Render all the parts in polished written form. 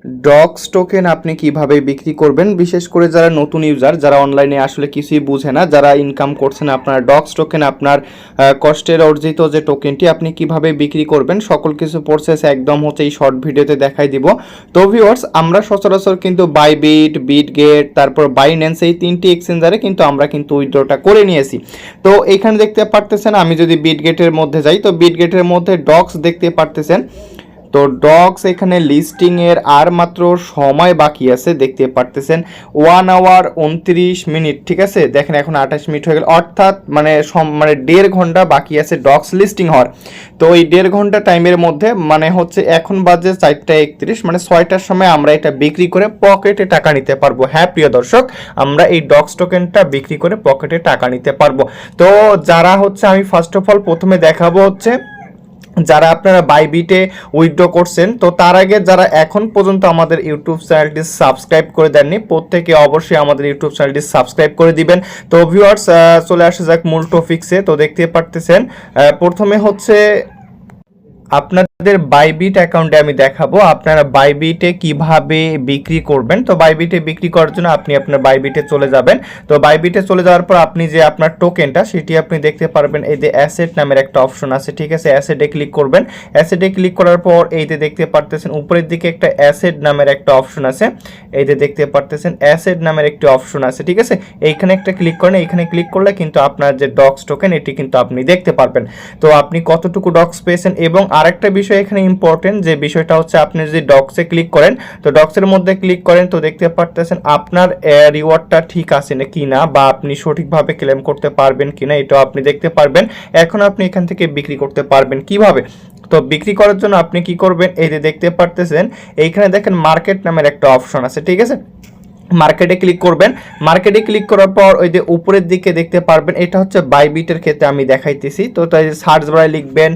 Docs token আপনি কিভাবে বিক্রি করবেন, বিশেষ করে যারা নতুন ইউজার, যারা অনলাইনে আসলে কিছুই বুঝে না, যারা ইনকাম করছেন, আপনার ডক্স টোকেন আপনার কষ্টের অর্জিত যে টোকেনটি আপনি কিভাবে বিক্রি করবেন সকল কিছু প্রসেস একদম হচ্ছে এই শর্ট ভিডিওতে দেখাই দিব। তো ভিউয়ার্স, আমরা সচরাচর কিন্তু বাইবিট, বিটগেট, তারপর বাইন্যান্স এই তিনটি এক্সচেঞ্জারে কিন্তু আমরা কিন্তু উইথড্রটা করে নিয়েছি। তো এখানে দেখতে পারতেছেন, আমি যদি বিটগেটের মধ্যে যাই তো বিটগেটের মধ্যে ডক্স দেখতে পারতেছেন। তো ডক্স এখানে লিস্টিং এর আর মাত্র সময় বাকি আছে, দেখতে পারতেছেন 1 আওয়ার 29 মিনিট। ঠিক আছে, দেখেন এখন 28 মিনিট হয়ে গেল, অর্থাৎ মানে 1.5 ঘন্টা বাকি আছে ডক্স লিস্টিং হওয়ার। তো এই 1.5 ঘন্টা টাইমের মধ্যে মানে হচ্ছে এখন বাজে 4টা 31, মানে 6টার সময় আমরা এটা বিক্রি করে পকেটে টাকা নিতে পারবো। হ্যাঁ প্রিয় দর্শক, আমরা এই ডক্স টোকেনটা বিক্রি করে পকেটে টাকা নিতে পারবো। তো যারা হচ্ছে, আমি ফার্স্ট অফ অল প্রথমে দেখাবো হচ্ছে যারা আপনারা বাইবিটে উইথড্র করছেন, তো তার আগে যারা এখন পর্যন্ত আমাদের ইউটিউব চ্যানেলটি সাবস্ক্রাইব করে দেননি, প্রত্যেকে অবশ্যই আমাদের ইউটিউব চ্যানেলটি সাবস্ক্রাইব করে দিবেন। তো ভিউয়ার্স, চলে আসা যাক মূল টপিক্সে। তো দেখতে পারতেছেন প্রথমে হচ্ছে আপনাদের বাইবিট অ্যাকাউন্টে আমি দেখাবো আপনারা বাইবিটে কিভাবে বিক্রি করবেন। তো বাইবিটে বিক্রি করার জন্য আপনি আপনার বাইবিটে চলে যাবেন। তো বাইবিটে চলে যাওয়ার পর আপনি যে আপনার টোকেনটা সেটি আপনি দেখতে পারবেন, এই যে অ্যাসেট নামের একটা অপশন আছে। ঠিক আছে, অ্যাসেটে ক্লিক করবেন। অ্যাসেটে ক্লিক করার পর এই যে দেখতে পারতেছেন উপরের দিকে একটা অ্যাসেট নামের একটা অপশন আছে। এই যে দেখতে পারতেছেন অ্যাসেট নামের একটি অপশন আছে। ঠিক আছে, এইখানে একটা ক্লিক করেন। এইখানে ক্লিক করলে কিন্তু আপনার যে ডক্স টোকেন এটি কিন্তু আপনি দেখতে পারবেন। তো আপনি কতটুকু ডক্স পেয়েছেন, এবং আরেকটা বিষয় এখানে ইম্পর্টেন্ট যে বিষয়টা হচ্ছে আপনি যদি ডক্সে ক্লিক করেন, তো ডক্সের মধ্যে ক্লিক করেন তো দেখতে পারতেছেন আপনার রিওয়ার্ডটা ঠিক আছে না কিনা, বা আপনি সঠিকভাবে ক্লেম করতে পারবেন কিনা এটাও আপনি দেখতে পারবেন। এখন আপনি এখান থেকে বিক্রি করতে পারবেন কিভাবে। তো বিক্রি করার জন্য আপনি কি করবেন, এই যে দেখতে পারতেছেন এইখানে দেখেন মার্কেট নামের একটা অপশন আছে। ঠিক আছে, মার্কেটে ক্লিক করবেন। মার্কেটে ক্লিক করার পর ওই যে উপরের দিকে দেখতে পারবেন, এটা হচ্ছে বাইবিটের ক্ষেত্রে আমি দেখাইতেছি। তো তাই সার্চ বারে লিখবেন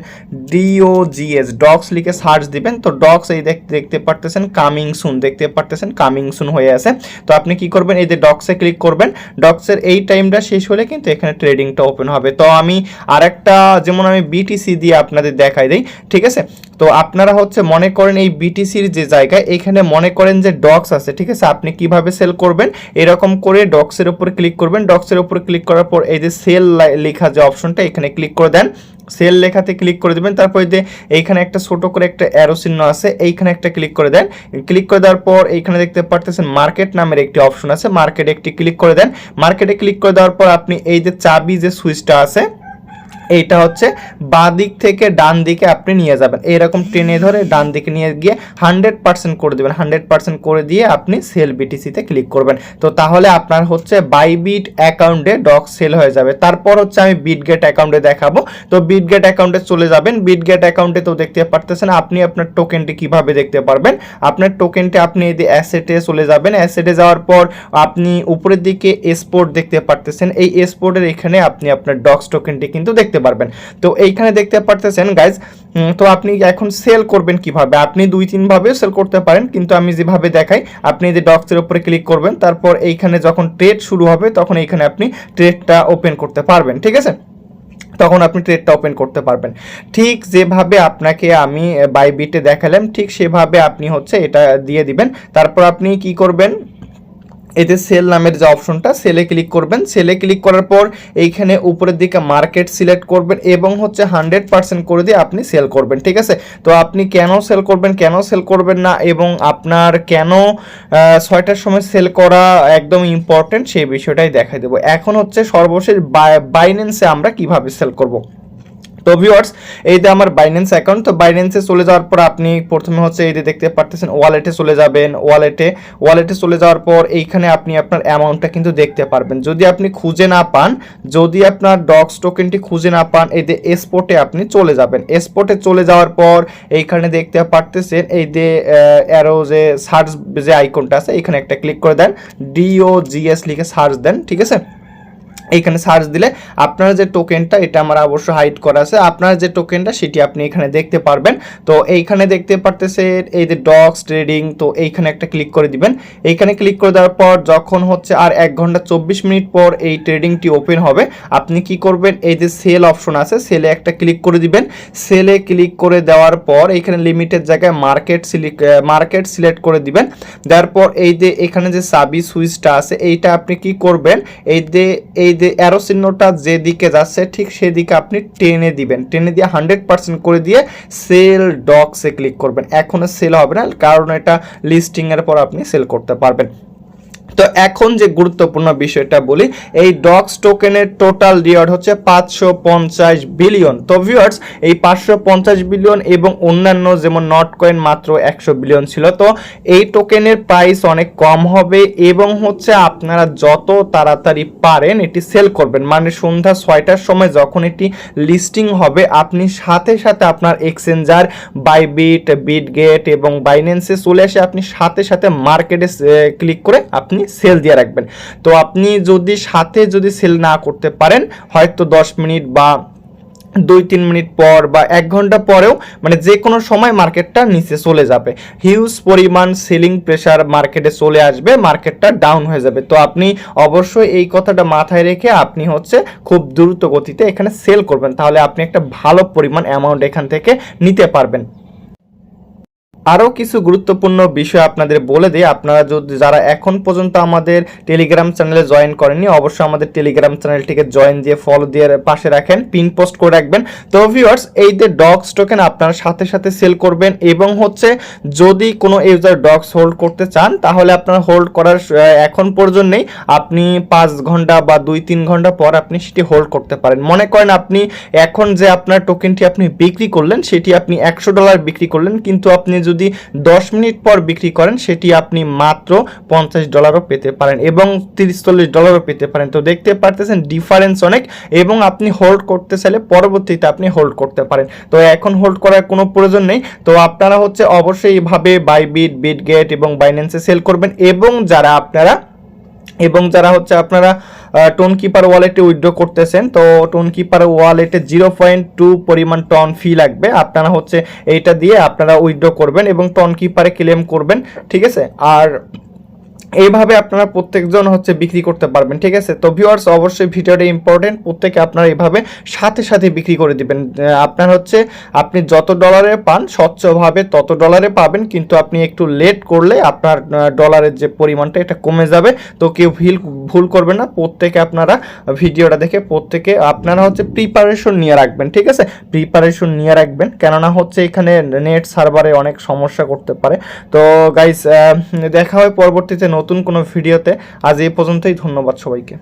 DOGS, ডক্স লিখে সার্চ দিবেন। তো ডক্স এই দেখতে পারতেছেন কামিং সুন, দেখতে পারতেছেন কামিং সুন হয়ে আছে। তো আপনি কি করবেন, এই যে ডক্সে ক্লিক করবেন। ডক্সের এই টাইমটা শেষ হলে কিন্তু এখানে ট্রেডিংটা ওপেন হবে। তো আমি আরেকটা, যেমন আমি BTC দিয়ে আপনাদের দেখাই দিই। ঠিক আছে, তো আপনারা হচ্ছে মনে করেন এই BTCর যে জায়গায় এখানে মনে করেন যে ডক্স আছে। ঠিক আছে, আপনি কিভাবে সেল করবেন, এরকম করে ডক্সের উপর ক্লিক করবেন। ডক্সের উপর ক্লিক করার পর এই যে সেল লেখা যে অপশনটা এখানে ক্লিক করে দেন। সেল লেখাতে ক্লিক করে দেবেন। তারপর যে এইখানে একটা ছোট করে একটা অ্যারো চিহ্ন আছে, এইখানে একটা ক্লিক করে দেন। ক্লিক করে দেওয়ার পর এইখানে দেখতে পারতেছেন মার্কেট নামের একটি অপশন আছে, মার্কেটে একটি ক্লিক করে দেন। মার্কেটে ক্লিক করে দেওয়ার পর আপনি এই যে চাবি যে সুইচটা আছে এইটা হচ্ছে বাঁ দিক থেকে ডান দিকে আপনি নিয়ে যাবেন, এরকম টেনে ধরে ডান দিকে নিয়ে গিয়ে 100% করে দেবেন। 100% করে দিয়ে আপনি সেল BTCতে ক্লিক করবেন। তো তাহলে আপনার হচ্ছে বাইবিট অ্যাকাউন্টে ডক্স সেল হয়ে যাবে। তারপর হচ্ছে আমি বিটগেট অ্যাকাউন্টে দেখাবো। তো বিটগেট অ্যাকাউন্টে চলে যাবেন। বিটগেট অ্যাকাউন্টে তো দেখতে পারতেছেন আপনি আপনার টোকেনটি কিভাবে দেখতে পারবেন। আপনার টোকেনটি আপনি এই যে অ্যাসেটে চলে যাবেন। অ্যাসেটে যাওয়ার পর আপনি উপরের দিকে এক্সপোর্ট দেখতে পারতেছেন, এই এক্সপোর্টের এখানে আপনি আপনার ডক্স টোকেনটি কিন্তু দেখতে পারবেন। তো এইখানে দেখতে পারতেছেন গাইজ, তো আপনি এখন সেল করবেন কিভাবে, আপনি 2-3 ভাবে সেল করতে পারেন, কিন্তু আমি যেভাবে দেখাই আপনি যে ডক্সের উপরে ক্লিক করবেন। তারপর এইখানে যখন ট্রেড শুরু হবে তখন এইখানে আপনি ট্রেডটা ওপেন করতে পারবেন। ঠিক আছে, তখন আপনি ট্রেডটা ওপেন করতে পারবেন। ঠিক যেভাবে আপনাকে আমি বাইবিটে দেখালাম ঠিক সেভাবে আপনি হচ্ছে এটা দিয়ে দিবেন। তারপর আপনি কি করবেন, এতে সেল নামের যে অপশনটা সেলে ক্লিক করবেন। সেলে ক্লিক করার পর এইখানে উপরের দিকে মার্কেট সিলেক্ট করবেন এবং হচ্ছে 100% করে দিয়ে আপনি সেল করবেন। ঠিক আছে, তো আপনি কেন সেল করবেন, কেন সেল করবেন না, এবং আপনার কেন 6টার সময় সেল করা একদম ইম্পর্টেন্ট সেই বিষয়টাই দেখাই দেবো। এখন হচ্ছে সর্বশেষ বাইন্যান্সে আমরা কিভাবে সেল করব। তো ভিউয়ার্স, এই যে আমার বাইন্যান্স অ্যাকাউন্ট, তো বাইন্যান্সে চলে যাওয়ার পর আপনি প্রথমে হচ্ছে এই যে দেখতে পারতেছেন ওয়ালেটে চলে যাবেন। ওয়ালেটে চলে যাওয়ার পর এইখানে আপনি আপনার অ্যামাউন্টটা কিন্তু দেখতে পারবেন। যদি আপনি খুঁজে না পান, যদি আপনার ডক্স টোকেনটি খুঁজে না পান, এই যে এক্সপোর্টে আপনি চলে যাবেন। এক্সপোর্টে চলে যাওয়ার পর এইখানে দেখতে পারতেছেন এই যে অ্যারো যে সার্চ যে আইকনটা আছে এখানে একটা ক্লিক করে দেন, DOGS লিখে সার্চ দেন। ঠিক আছে, এইখানে সার্চ দিলে আপনার যে টোকেনটা, এটা আমার অবশ্য হাইড করা আছে, আপনার যে টোকেনটা সেটি আপনি এখানে দেখতে পারবেন। তো এইখানে দেখতে পারতেছে এই যে ডক্স ট্রেডিং, তো এইখানে একটা ক্লিক করে দিবেন। এইখানে ক্লিক করে দেওয়ার পর যখন হচ্ছে আর 1 ঘন্টা 24 মিনিট পর এই ট্রেডিংটি ওপেন হবে, আপনি কি করবেন, এই যে সেল অপশন আছে, সেলে একটা ক্লিক করে দিবেন। সেলে ক্লিক করে দেওয়ার পর এইখানে লিমিটের জায়গায় মার্কেট সিলেক্ট করে দিবেন। দেওয়ার পর এই যে এখানে যে সাবি সুইচটা আছে, এইটা আপনি কি করবেন, এই যে অ্যারো চিহ্নটা যেদিকে যাচ্ছে ঠিক সেদিকে আপনি টেনে দিবেন, টেনে দিয়ে 100% করে দিয়ে সেল ডক্সে ক্লিক করবেন। এখনো সেল হবে না, কারণ এটা লিস্টিং এর পর আপনি সেল করতে পারবেন। তো এখন যে গুরুত্বপূর্ণ বিষয়টা বলি, এই ডক্স টোকেনের টোটাল রিওয়ার্ড হচ্ছে 550 বিলিয়ন। তো ভিউয়ার্স, এই 550 বিলিয়ন এবং অন্যান্য যেমন নট কয়েন মাত্র 100 বিলিয়ন ছিল। তো এই টোকেনের প্রাইস অনেক কম হবে এবং হচ্ছে আপনারা যত তাড়াতাড়ি পারেন এটি সেল করবেন, মানে সন্ধ্যা 6টার সময় যখন এটি লিস্টিং হবে, আপনি সাথে সাথে আপনার এক্সচেঞ্জার বাইবিট, বিটগেট এবং বাইন্যান্সে চলে আসে আপনি সাথে সাথে মার্কেটে ক্লিক করে আপনি সেল দিয়ে রাখবেন। তো আপনি যদি সেল না করতে পারেন, হয়তো 10 মিনিট বা 2-3 মিনিট পর বা 1 ঘন্টা পরেও, মানে যে কোনো সময় মার্কেটটা নিচে চলে যাবে, হিউজ পরিমাণ সেলিং প্রেসার মার্কেটে চলে আসবে, মার্কেটটা ডাউন হয়ে যাবে। তো আপনি অবশ্যই এই কথাটা মাথায় রেখে আপনি হচ্ছে খুব দ্রুত গতিতে এখানে সেল করবেন, তাহলে আপনি একটা ভালো পরিমাণ অ্যামাউন্ট এখান থেকে নিতে পারবেন। আরও কিছু গুরুত্বপূর্ণ বিষয় আপনাদের বলে দিই, আপনারা যারা এখন পর্যন্ত আমাদের টেলিগ্রাম চ্যানেলে জয়েন করেননি, অবশ্যই আমাদের টেলিগ্রাম চ্যানেলটিকে জয়েন দিয়ে ফলো দিয়ে পাশে রাখেন, পিন পোস্ট করে রাখবেন। তো ভিউয়ার্স, এই যে ডক্স টোকেন আপনারা সাথে সাথে সেল করবেন এবং হচ্ছে যদি কোনো ইউজার ডক্স হোল্ড করতে চান তাহলে আপনারা হোল্ড করার এখন প্রয়োজন নেই, আপনি 5 ঘন্টা বা 2-3 ঘন্টা পর আপনি সেটি হোল্ড করতে পারেন। মনে করেন আপনি এখন যে আপনার টোকেনটি আপনি বিক্রি করলেন সেটি আপনি $100 বিক্রি করলেন, কিন্তু আপনি যদি 10 মিনিট পর বিক্রি করেন সেটি আপনি মাত্র $50 পেতে পারেন এবং $30-40 পেতে পারেন। তো দেখতে পারতেছেন ডিফারেন্স অনেক, এবং আপনি হোল্ড করতে চাইলে পরবর্তীতে আপনি হোল্ড করতে পারেন। তো এখন হোল্ড করার কোনো প্রয়োজন নেই। তো আপনারা হচ্ছে অবশ্যই এইভাবে বাইবিট, বিটগেট এবং বাইন্যান্সে সেল করবেন, এবং যারা হচ্ছে আপনারা টোন কিপার ওয়ালেটে উইথড্র করতেছেন, তো টোন কিপার ওয়ালেটে 0.2 পরিমাণ টন ফি লাগবে, আপনারা হচ্ছে এইটা দিয়ে আপনারা উইথড্র করবেন এবং টোন কিপারে ক্লেম করবেন, ঠিক আছে। আর এইভাবে আপনারা প্রত্যেকজন হচ্ছে বিক্রি করতে পারবেন, ঠিক আছে। তো ভিউয়ার্স, অবশ্যই ভিডিওটা ইম্পর্টেন্ট, প্রত্যেকে আপনারা এইভাবে সাথে সাথে বিক্রি করে দিবেন। আপনার হচ্ছে আপনি যত ডলারে পান স্বচ্ছভাবে তত ডলারে পাবেন, কিন্তু আপনি একটু লেট করলে আপনার ডলারের যে পরিমাণটা এটা কমে যাবে। তো কেউ ভুল করবেন না, প্রত্যেকে আপনারা ভিডিওটা দেখে প্রত্যেকে আপনারা হচ্ছে প্রিপারেশন নিয়ে রাখবেন, ঠিক আছে। প্রিপারেশন নিয়ে রাখবেন, কেননা হচ্ছে এখানে নেট সার্ভারে অনেক সমস্যা করতে পারে। তো গাইস, দেখা হয় পরবর্তীতে নতুন কোনো ভিডিওতে। আজ এই পর্যন্তই, ধন্যবাদ সবাইকে।